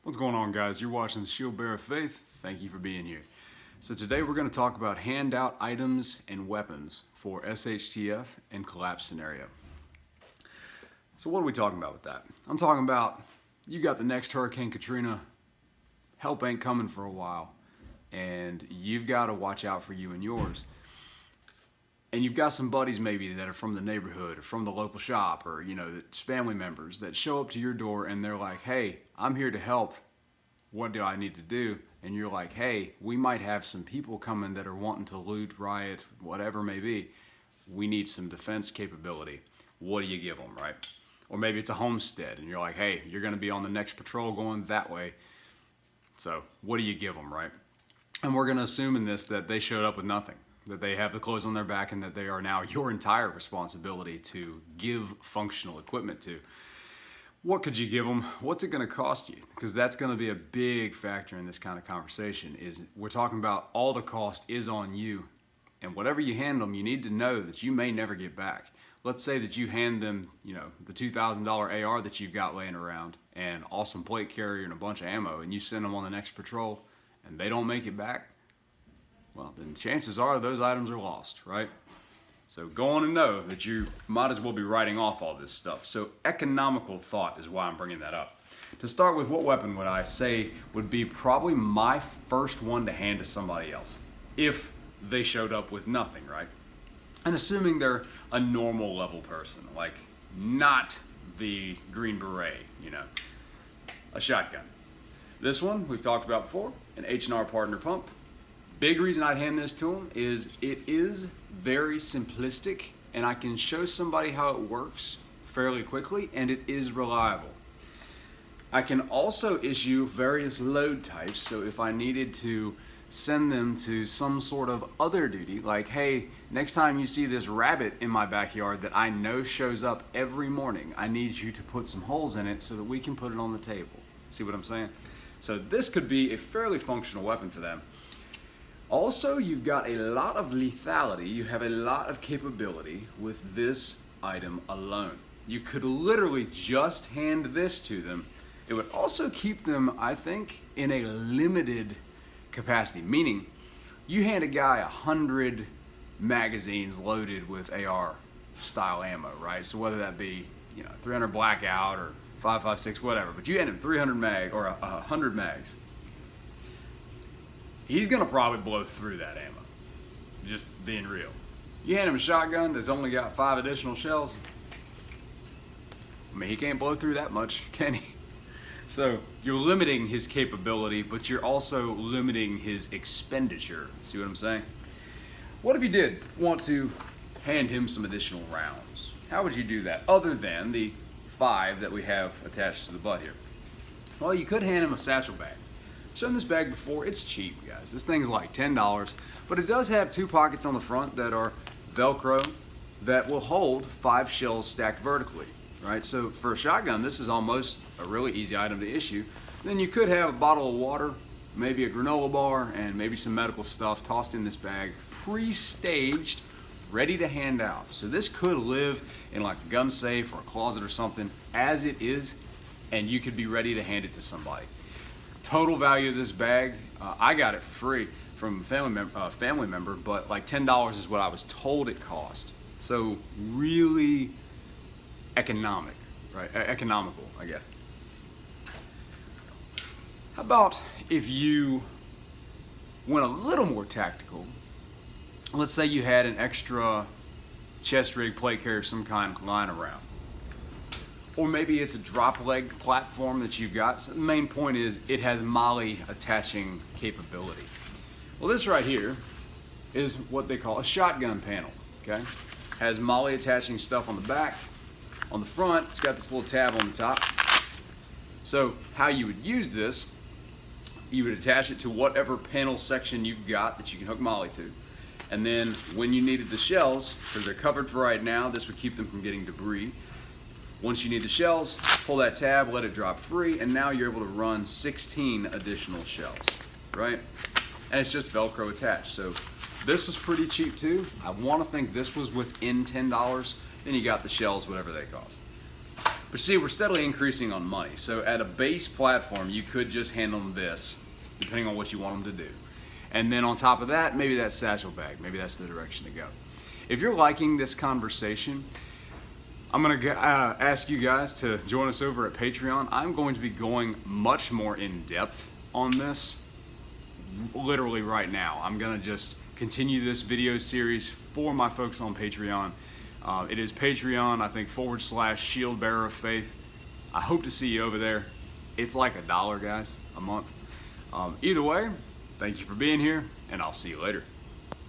What's going on, guys? You're watching the Shieldbearer Faith. Thank you for being here. So today we're going to talk about handout items and weapons for SHTF and collapse scenario. So what are we talking about with that? I'm talking about you got the next Hurricane Katrina, help ain't coming for a while, and you've got to watch out for you and yours. And you've got some buddies maybe that are from the neighborhood or from the local shop, or it's family members that show up to your door and they're like, hey, I'm here to help. What do I need to do? And you're like, hey, we might have some people coming that are wanting to loot, riot, whatever it may be. We need some defense capability. What do you give them, right? Or maybe it's a homestead and you're like, hey, you're going to be on the next patrol going that way. So what do you give them, right? And we're going to assume in this that they showed up with nothing, that they have the clothes on their back, and that they are now your entire responsibility to give functional equipment to. What could you give them? What's it going to cost you? Because that's going to be a big factor in this kind of conversation. Is we're talking about all the cost is on you, and whatever you hand them, you need to know that you may never get back. Let's say that you hand them, the $2,000 AR that you've got laying around, and awesome plate carrier and a bunch of ammo, and you send them on the next patrol, and they don't make it back. Well, then chances are those items are lost, right? So go on and know that you might as well be writing off all this stuff. So economical thought is why I'm bringing that up. To start with, what weapon would I say would be probably my first one to hand to somebody else if they showed up with nothing, right? And assuming they're a normal level person, like not the Green Beret, a shotgun. This one we've talked about before, an H&R partner pump. Big reason I'd hand this to them is it is very simplistic, and I can show somebody how it works fairly quickly, and it is reliable. I can also issue various load types, so if I needed to send them to some sort of other duty, like, hey, next time you see this rabbit in my backyard that I know shows up every morning, I need you to put some holes in it so that we can put it on the table. See what I'm saying? So this could be a fairly functional weapon for them. Also, you've got a lot of lethality, you have a lot of capability with this item alone. You could literally just hand this to them. It would also keep them, I think, in a limited capacity, meaning you hand a guy 100 magazines loaded with AR style ammo, right? So whether that be 300 blackout or 5.56, whatever, but you hand him 300 mag or 100 mags. He's gonna probably blow through that ammo, just being real. You hand him a shotgun that's only got 5 additional shells, I mean, he can't blow through that much, can he? So you're limiting his capability, but you're also limiting his expenditure. See what I'm saying? What if you did want to hand him some additional rounds? How would you do that, other than the 5 that we have attached to the butt here? Well, you could hand him a satchel bag. Shown this bag before, it's cheap, guys. This thing's like $10, but it does have 2 pockets on the front that are Velcro that will hold 5 shells stacked vertically, right? So for a shotgun, this is almost a really easy item to issue. Then you could have a bottle of water, maybe a granola bar, and maybe some medical stuff tossed in this bag, pre-staged, ready to hand out. So this could live in like a gun safe or a closet or something as it is, and you could be ready to hand it to somebody. Total value of this bag, I got it for free from a family member, but like $10 is what I was told it cost. So really economic, right? Economical, I guess. How about if you went a little more tactical? Let's say you had an extra chest rig plate carrier of some kind lying around. Or maybe it's a drop leg platform that you've got. So the main point is it has MOLLE attaching capability. Well, this right here is what they call a shotgun panel, okay? Has MOLLE attaching stuff on the back. On the front, it's got this little tab on the top. So how you would use this, you would attach it to whatever panel section you've got that you can hook MOLLE to. And then when you needed the shells, because they're covered for right now, this would keep them from getting debris. Once you need the shells, pull that tab, let it drop free, and now you're able to run 16 additional shells, right? And it's just Velcro attached. So this was pretty cheap too. I want to think this was within $10. Then you got the shells, whatever they cost. But see, we're steadily increasing on money. So at a base platform, you could just hand them this, depending on what you want them to do. And then on top of that, maybe that satchel bag. Maybe that's the direction to go. If you're liking this conversation, I'm going to ask you guys to join us over at Patreon. I'm going to be going much more in depth on this literally right now. I'm going to just continue this video series for my folks on Patreon. It is Patreon, I think, /Shieldbearer of Faith. I hope to see you over there. It's like $1, guys, a month. Either way, thank you for being here, and I'll see you later.